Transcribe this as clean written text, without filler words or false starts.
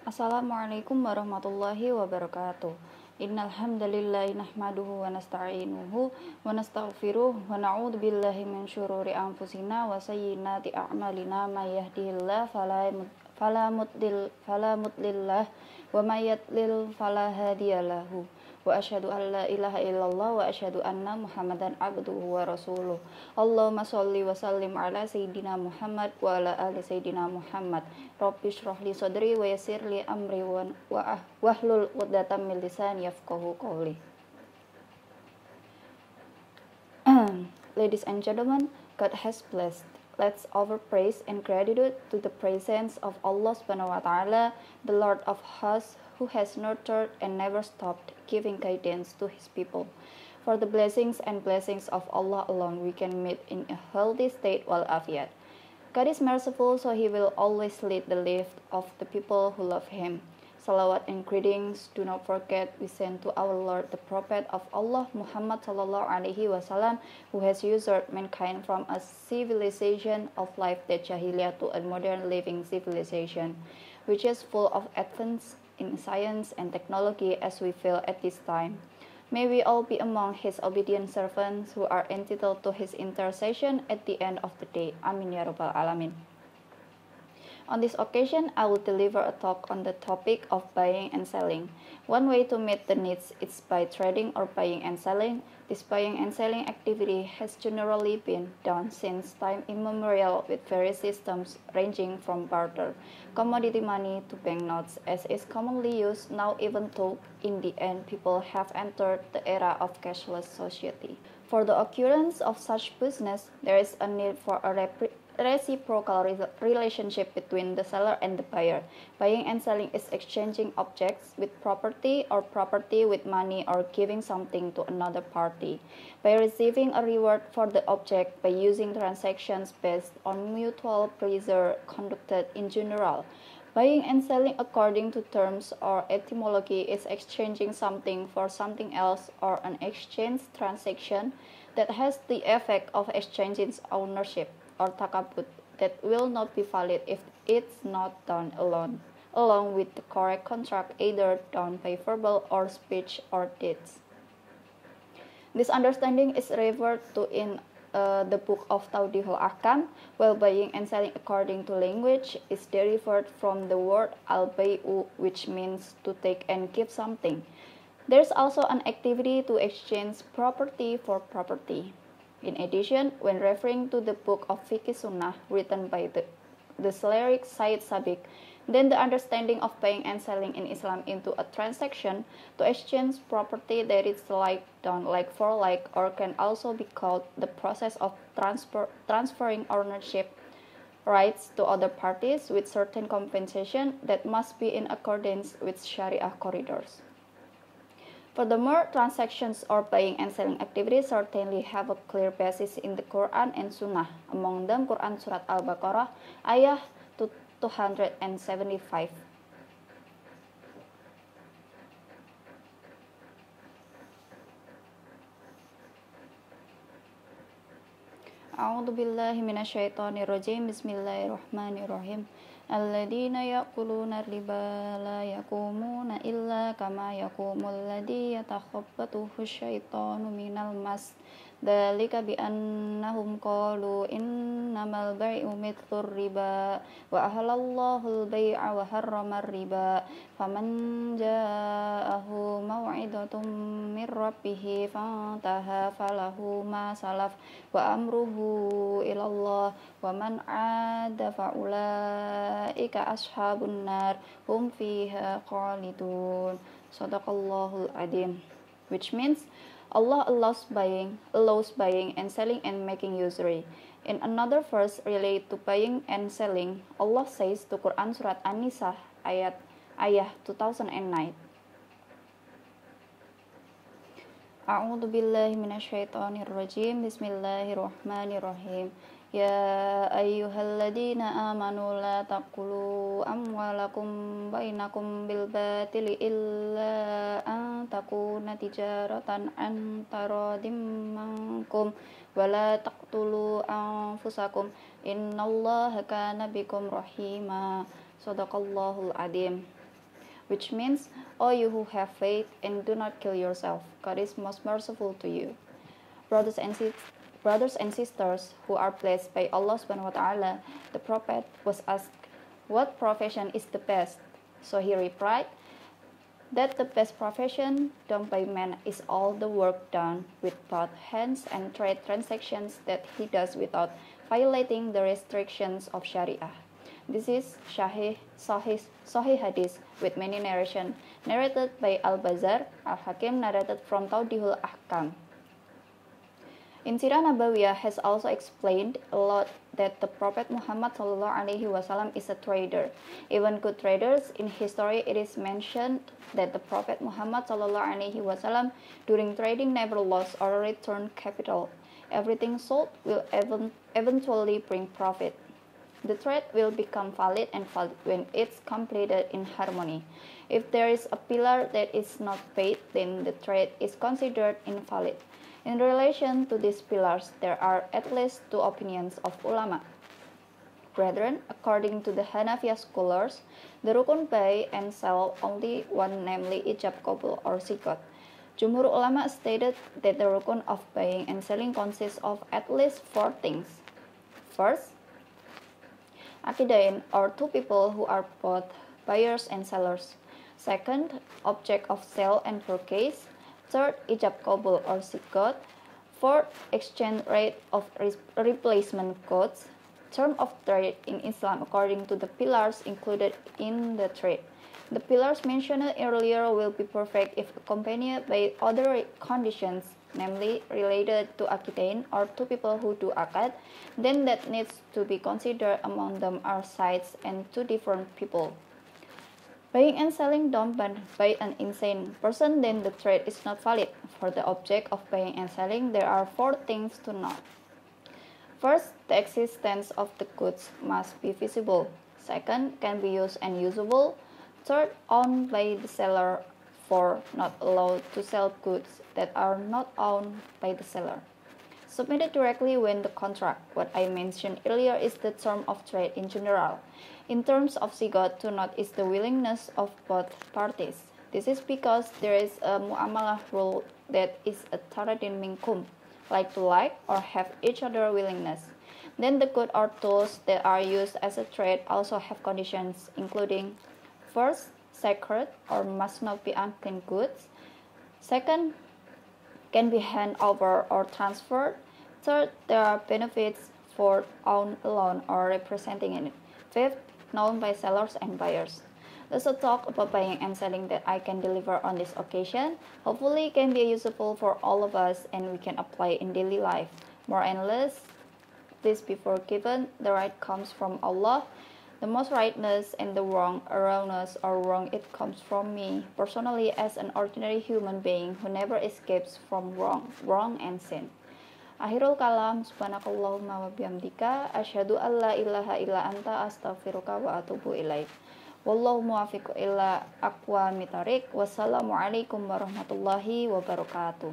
Assalamualaikum warahmatullahi wabarakatuh. Innal hamdalillah nahmaduhu wa nasta'inuhu wa nastaghfiruh wa na'udzu billahi min syururi anfusina wa sayyiati a'malina may yahdihillahu fala mudhillalah wa may yudlil fala hadiyalahu. Wa asyhadu an la ilaha illallah wa asyhadu anna Muhammadan abduhu wa rasuluh. Allahumma sholli wa sallim ala sayyidina Muhammad wa ala ali sayyidina Muhammad. Rabbi shrah li sadri wa yassir li amri wahlul 'uqdatam min lisani yafqahu qawli. Ladies and gentlemen, God has blessed. Let's offer praise and gratitude to the presence of Allah subhanahu wa ta'ala, the Lord of hosts, who has nurtured and never stopped giving guidance to his people. For the blessings of Allah alone we can meet in a healthy state wal afiyat. God is merciful, so he will always lead the life of the people who love him. Salawat and greetings do not forget we send to our Lord the Prophet of Allah Muhammad sallallahu alaihi wasallam, who has usurped mankind from a civilization of life that jahiliyah to a modern living civilization, which is full of advance in science and technology as we feel at this time. May we all be among his obedient servants who are entitled to his intercession at the end of the day. Amin ya rabbal alamin. On this occasion, I will deliver a talk on the topic of buying and selling. One way to meet the needs is by trading or buying and selling. This buying and selling activity has generally been done since time immemorial with various systems ranging from barter, commodity money to banknotes, as is commonly used now, even though in the end people have entered the era of cashless society. For the occurrence of such business, there is a need for a reciprocal relationship between the seller and the buyer. Buying and selling is exchanging objects with property or property with money, or giving something to another party. By receiving a reward for the object by using transactions based on mutual pleasure conducted in general. Buying and selling according to terms or etymology is exchanging something for something else, or an exchange transaction that has the effect of exchanging ownership, or takabut, that will not be valid if it's not done along with the correct contract, either done by verbal or speech or deeds. This understanding is referred to in the book of Tawdihul Ahkam, while buying and selling according to language is derived from the word al-bay'u, which means to take and give something. There's also an activity to exchange property for property. In addition, when referring to the book of Fiqh Sunnah written by the Cleric Said Sabiq, then the understanding of buying and selling in Islam into a transaction to exchange property that is done like for like, or can also be called the process of transferring ownership rights to other parties with certain compensation that must be in accordance with Sharia corridors. Furthermore, transactions or buying and selling activities certainly have a clear basis in the Quran and Sunnah. Among them, Quran Surat Al-Baqarah, ayah 275. A'udzu billahi minasyaitonir rajim. Bismillahirrahmanirrahim. Alladzina ya'kuluna riba la yaqumuna illa kama yaqumul ladzi yatakhabbathu syaitanu minal mas. Dzalika bi annahum qalu innamal bai'u mithlur riba wa ahallallahu al-bai'a wa harrama riba. Faman ja'ahu maw'idatun mir rabbih fantaha falahu ma salaf wa amruhu ilallah wa man 'ada fa'ulaika ashabun nar hum fiha khalidun. Shadaqallahul adzim, which means Allah allows buying and selling and making usury. In another verse related to buying and selling, Allah says to Quran Surat An-Nisa ayah 2009. A'udzu billahi minasyaitonir rajim. Bismillahirrahmanirrahim. Ya ayyuhalladzina amanu la taqulu amwalakum bainakum bil batili illa an takuna tijaratan an taradim minkum wa la taqtulu anfusakum innallaha kana bikum rahima. Shadaqallahul adzim. which means, "O you who have faith, and do not kill yourself. God is most merciful to you." Brothers and sisters who are blessed by Allah subhanahu wa ta'ala, the Prophet was asked, "What profession is the best?" So he replied, that the best profession done by man is all the work done with both hands and trade transactions that he does without violating the restrictions of Sharia. This is Sahih Hadith with many narration narrated by Al-Bazar, Al-Hakim narrated from Tawdihul Ahkam. In Sirah Nabawiyah has also explained a lot that the Prophet Muhammad SAW is a trader. Even good traders in history, it is mentioned that the Prophet Muhammad SAW during trading never lost or returned capital. Everything sold will eventually bring profit. The trade will become valid and valid when it's completed in harmony. If there is a pillar that is not paid, then the trade is considered invalid. In relation to these pillars, there are at least two opinions of ulama. Brethren, according to the Hanafiya scholars, the rukun buy and sell only one, namely ijab qabul or sigot. Jumhur ulama stated that the rukun of buying and selling consists of at least four things. First, akidain, or two people who are both buyers and sellers. Second, object of sale and purchase. Third, ijab qabul or sigot. Fourth, exchange rate of replacement goods. Term of trade in Islam according to the pillars included in the trade. The pillars mentioned earlier will be perfect if accompanied by other conditions, namely related to akidain or two people who do akad. Then that needs to be considered among them are sides and two different people. Buying and selling done by an insane person, then the trade is not valid. For the object of buying and selling, there are four things to note. First, the existence of the goods must be visible. Second, can be used and usable. Third, owned by the seller. Fourth, not allowed to sell goods that are not owned by the seller. Submitted directly when the contract. What I mentioned earlier is the term of trade in general. In terms of sigot, to note is the willingness of both parties. This is because there is a muamalah rule that is a taradin minkum, like to like or have each other willingness. Then the goods or tools that are used as a trade also have conditions, including first, sacred or must not be unclean goods. Second, can be handed over or transferred. Third, there are benefits for own alone or representing it. Fifth, known by sellers and buyers. Let's talk about buying and selling that I can deliver on this occasion. Hopefully it can be useful for all of us and we can apply in daily life. More and less, please be forgiven. The right comes from Allah. The most rightness and the wrong, erroneous or wrong, it comes from me, personally as an ordinary human being who never escapes from wrong and sin. Akhirul kalam, subhanakallahumma wa bihamdika, asyhadu an la ilaha illa anta, astaghfiruka wa atubu ilaik. Wallahu muwaffiq ila aqwamit thariq. Wassalamualaikum warahmatullahi wabarakatuh.